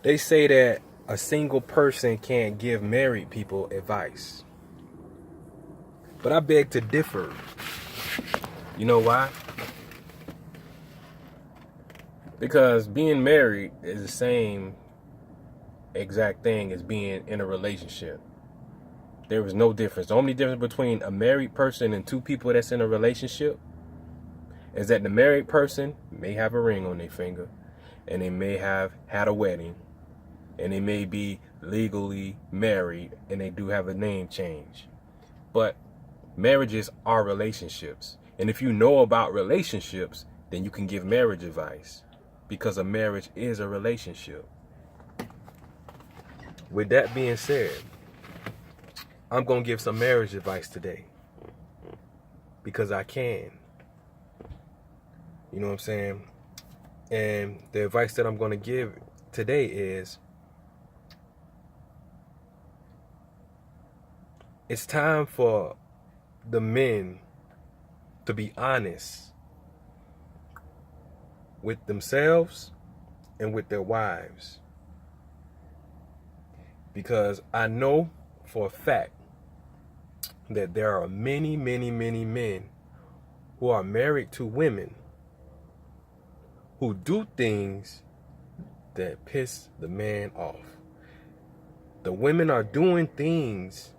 They say that a single person can't give married people advice. But I beg to differ. You know why? Because being married is the same exact thing as being in a relationship. There is no difference. The only difference between a married person and two people that's in a relationship is that the married person may have a ring on their finger, and they may have had a wedding, and they may be legally married, and they do have a name change. But marriages are relationships. And if you know about relationships, then you can give marriage advice, because a marriage is a relationship. With that being said, I'm going to give some marriage advice today, because I can. You know what I'm saying? And the advice that I'm going to give today is, it's time for the men to be honest with themselves and with their wives. Because I know for a fact that there are many, many, many men who are married to women who do things that piss the man off. The women are doing things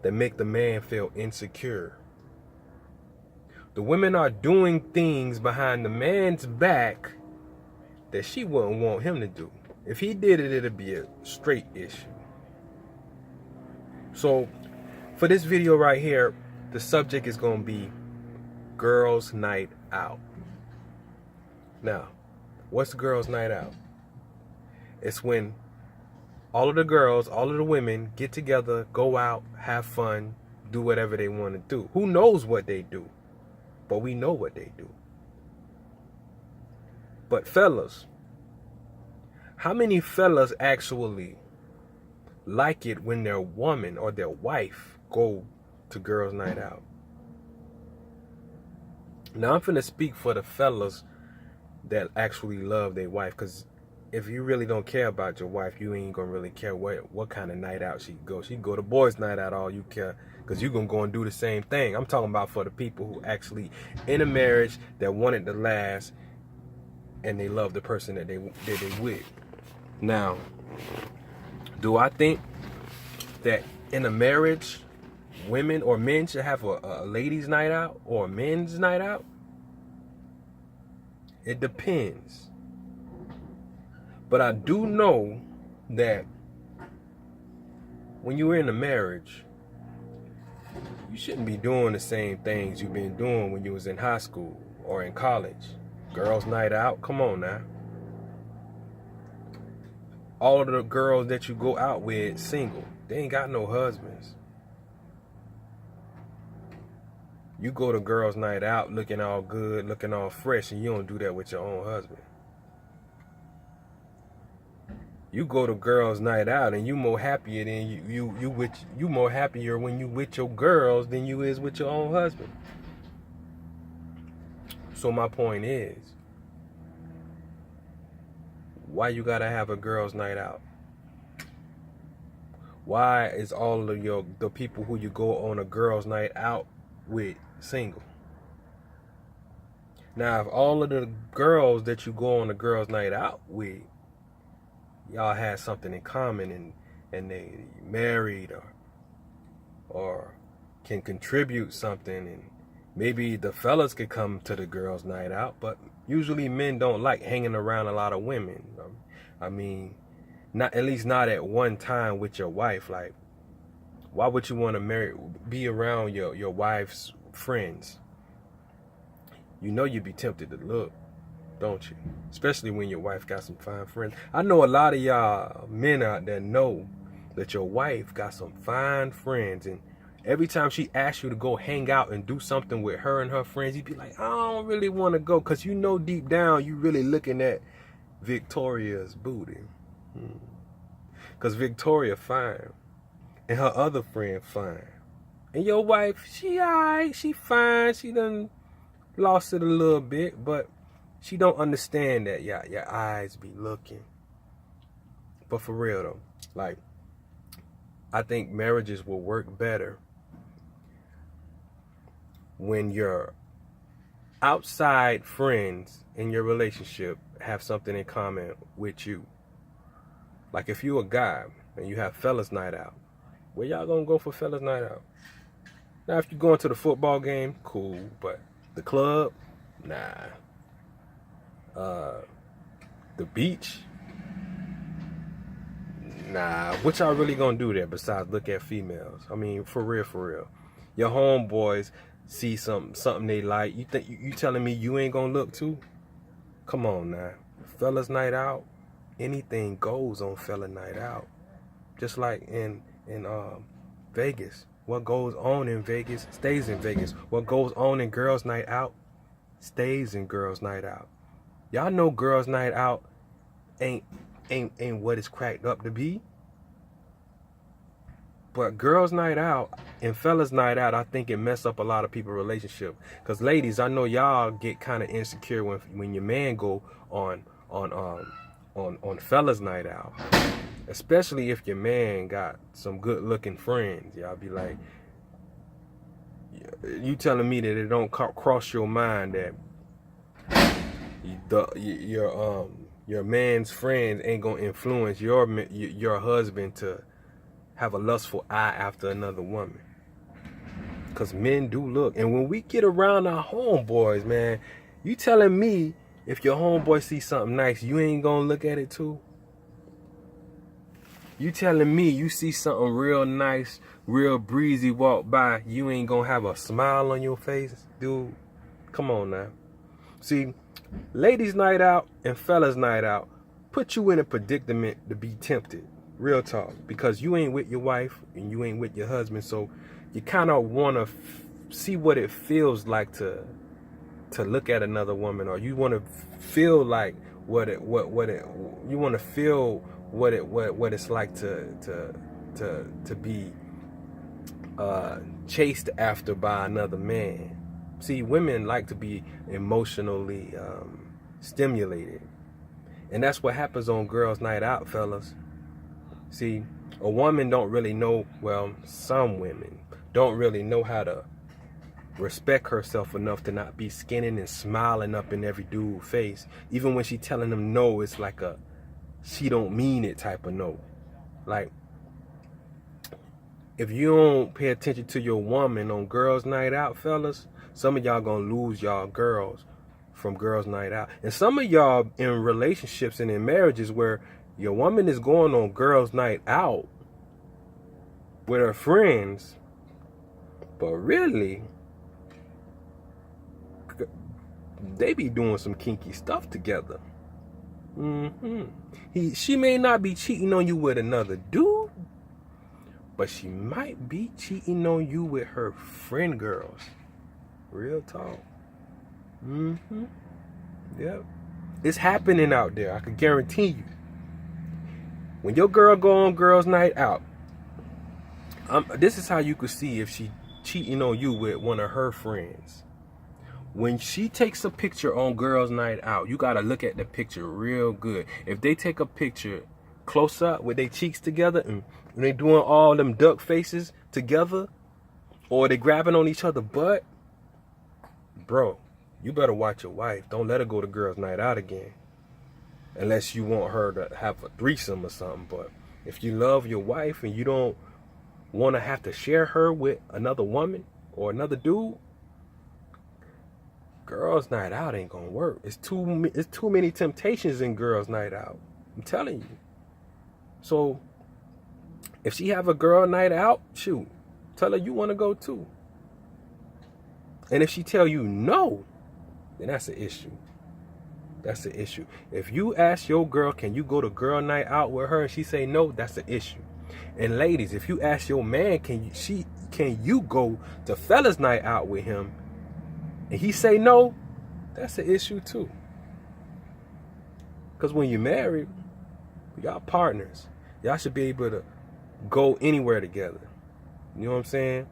that make the man feel insecure. The women are doing things behind the man's back that she wouldn't want him to do. If he did it, it'd be a straight issue. So for this video right here, the subject is going to be girls' night out. Now, what's girls' night out? It's when all of the girls, all of the women get together, go out, have fun, do whatever they want to do. Who knows what they do? But we know what they do. But fellas, how many fellas actually like it when their woman or their wife go to girls' night out? Now, I'm finna speak for the fellas that actually love their wife, because if you really don't care about your wife, you ain't gonna really care what kind of night out she go. She can go to boys' night out, all you care, because you gonna go and do the same thing. I'm talking about for the people who actually in a marriage that want it to last, and they love the person that they with. Now, do I think that in a marriage, women or men should have a ladies' night out or a men's night out? It depends. But I do know that when you're in a marriage, you shouldn't be doing the same things you've been doing when you was in high school or in college. Girls' night out, come on now. All of the girls that you go out with single, they ain't got no husbands. You go to girls' night out looking all good, looking all fresh, and you don't do that with your own husband. You go to girls' night out and you more happier than you more happier when you with your girls than you is with your own husband. So my point is, why you gotta have a girls' night out? Why is all of the people who you go on a girls' night out with single? Now, if all of the girls that you go on a girls' night out with, y'all had something in common and they married or can contribute something, and maybe the fellas could come to the girls' night out, but usually men don't like hanging around a lot of women. I mean, not at least not at one time with your wife. Like, why would you want to be around your wife's friends? You know you'd be tempted to look, don't you? Especially when your wife got some fine friends. I know a lot of y'all men out there know that your wife got some fine friends, and every time she asks you to go hang out and do something with her and her friends, you'd be like, I don't really want to go, because you know deep down you really looking at Victoria's booty. Because Victoria fine, and her other friend fine. And your wife, she alright, she fine, she done lost it a little bit, but she don't understand that your eyes be looking. But for real though, like, I think marriages will work better when your outside friends in your relationship have something in common with you. Like if you a guy and you have fellas night out, where y'all gonna go for fellas night out? Now if you going to the football game, cool, but the club, nah. The beach, nah. What y'all really gonna do there besides look at females? I mean, for real. Your homeboys see something they like. You think you telling me you ain't gonna look too? Come on now. Fellas night out, anything goes on fella night out. Just like in Vegas. What goes on in Vegas stays in Vegas. What goes on in girls night out stays in girls night out. Y'all know girls night out ain't what it's cracked up to be. But girls night out and fellas night out, I think it mess up a lot of people's relationship. Cause ladies, I know y'all get kind of insecure when your man go on fellas night out. Especially if your man got some good looking friends. Y'all be like, you telling me that it don't cross your mind that your man's friends ain't gonna influence your husband to have a lustful eye after another woman. Cause men do look. And when we get around our homeboys, man, you telling me if your homeboy sees something nice, you ain't gonna look at it too? You telling me you see something real nice, real breezy walk by, you ain't gonna have a smile on your face, dude? Come on now. See, ladies night out and fellas night out put you in a predicament to be tempted. Real talk. Because you ain't with your wife and you ain't with your husband, so you kind of want to see what it feels like to look at another woman, or you want to feel like what it's like to be chased after by another man. See, women like to be emotionally stimulated, and that's what happens on girls' night out, fellas. See, a woman don't really know. Well, some women don't really know how to respect herself enough to not be skinning and smiling up in every dude's face. Even when she telling them no, it's like a she don't mean it type of no. Like, if you don't pay attention to your woman on girls' night out, fellas, some of y'all gonna lose y'all girls from girls' night out. And some of y'all in relationships and in marriages where your woman is going on girls' night out with her friends, but really they be doing some kinky stuff together. She may not be cheating on you with another dude, but she might be cheating on you with her friend girls. Real talk. Yep. It's happening out there. I can guarantee you. When your girl go on girls' night out, this is how you could see if she cheating on you with one of her friends. When she takes a picture on girls' night out, you gotta look at the picture real good. If they take a picture close up with their cheeks together and they doing all them duck faces together, or they grabbing on each other's butt, bro, you better watch your wife. Don't let her go to girls' night out again. Unless you want her to have a threesome or something. But if you love your wife and you don't want to have to share her with another woman or another dude, girls' night out ain't gonna work. It's too many temptations in girls' night out. I'm telling you. So if she have a girl night out, shoot, tell her you want to go too. And if she tell you no, then that's an issue. That's the issue. If you ask your girl, can you go to girl night out with her, and she say no, that's an issue. And ladies, if you ask your man, can you go to fellas night out with him, and he say no, that's an issue too. Because when you're married, y'all partners. Y'all should be able to go anywhere together. You know what I'm saying?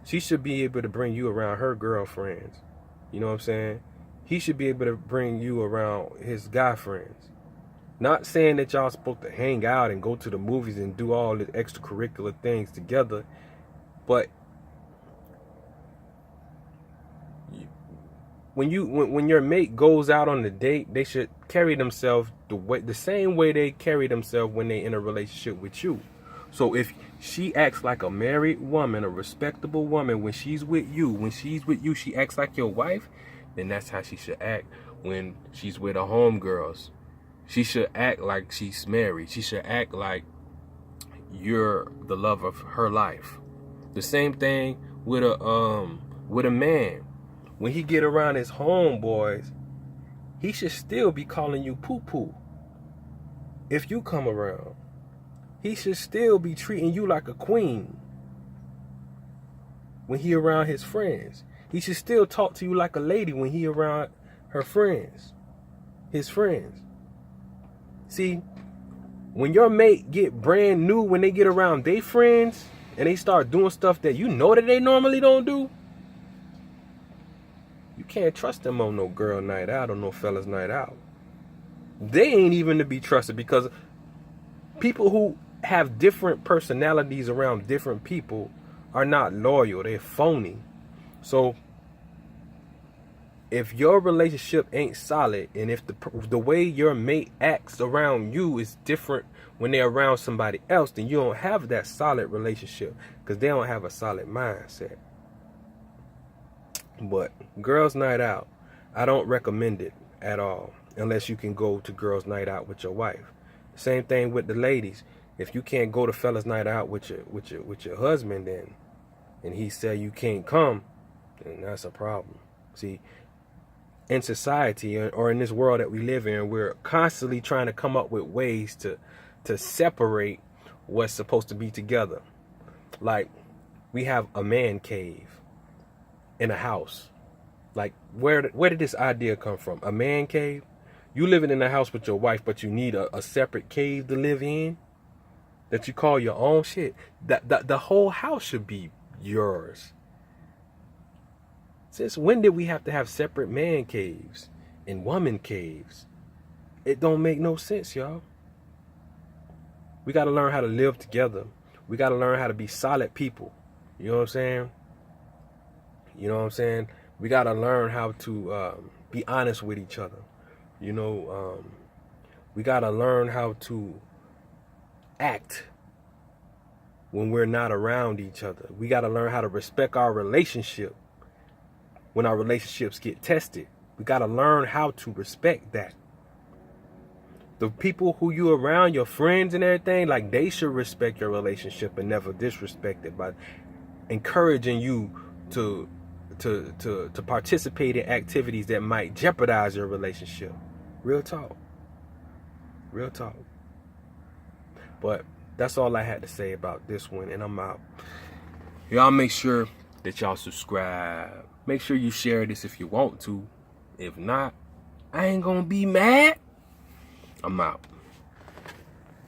She should be able to bring you around her girlfriends. You know what I'm saying? He should be able to bring you around his guy friends. Not saying that y'all supposed to hang out and go to the movies and do all the extracurricular things together, but when your mate goes out on a date, they should carry themselves the same way they carry themselves when they in a relationship with you. So if she acts like a married woman, a respectable woman, when she's with you, she acts like your wife, then that's how she should act when she's with her homegirls. She should act like she's married. She should act like you're the love of her life. The same thing with a man. When he get around his homeboys, he should still be calling you poo-poo. If you come around, he should still be treating you like a queen. When he around his friends, he should still talk to you like a lady when he around her friends, his friends. See, when your mate get brand new, when they get around their friends and they start doing stuff that you know that they normally don't do, you can't trust them on no girl night out or no fellas night out. They ain't even to be trusted, because people who have different personalities around different people are not loyal. They're phony. So if your relationship ain't solid, and if the way your mate acts around you is different when they're around somebody else, then you don't have that solid relationship, because they don't have a solid mindset. But girls night out, I don't recommend it at all, unless you can go to girls night out with your wife. Same thing with the ladies. If you can't go to fellas night out with your husband, then, and he said you can't come, then that's a problem. See, in society, or in this world that we live in, we're constantly trying to come up with ways to separate what's supposed to be together. Like, we have a man cave in a house. Like, where did this idea come from? A man cave? You living in a house with your wife, but you need a separate cave to live in that you call your own shit. The whole house should be yours. Since when did we have to have separate man caves and woman caves? It don't make no sense, y'all. We got to learn how to live together. We got to learn how to be solid people. You know what I'm saying? You know what I'm saying? We got to learn how to be honest with each other. You know, we got to learn how to act when we're not around each other. We got to learn how to respect our relationship when our relationships get tested. We got to learn how to respect that. The people who you around, your friends and everything, like, they should respect your relationship and never disrespect it by encouraging you to participate in activities that might jeopardize your relationship. Real talk. Real talk. But that's all I had to say about this one, and I'm out. Y'all make sure that y'all subscribe. Make sure you share this if you want to. If not, I ain't gonna be mad. I'm out.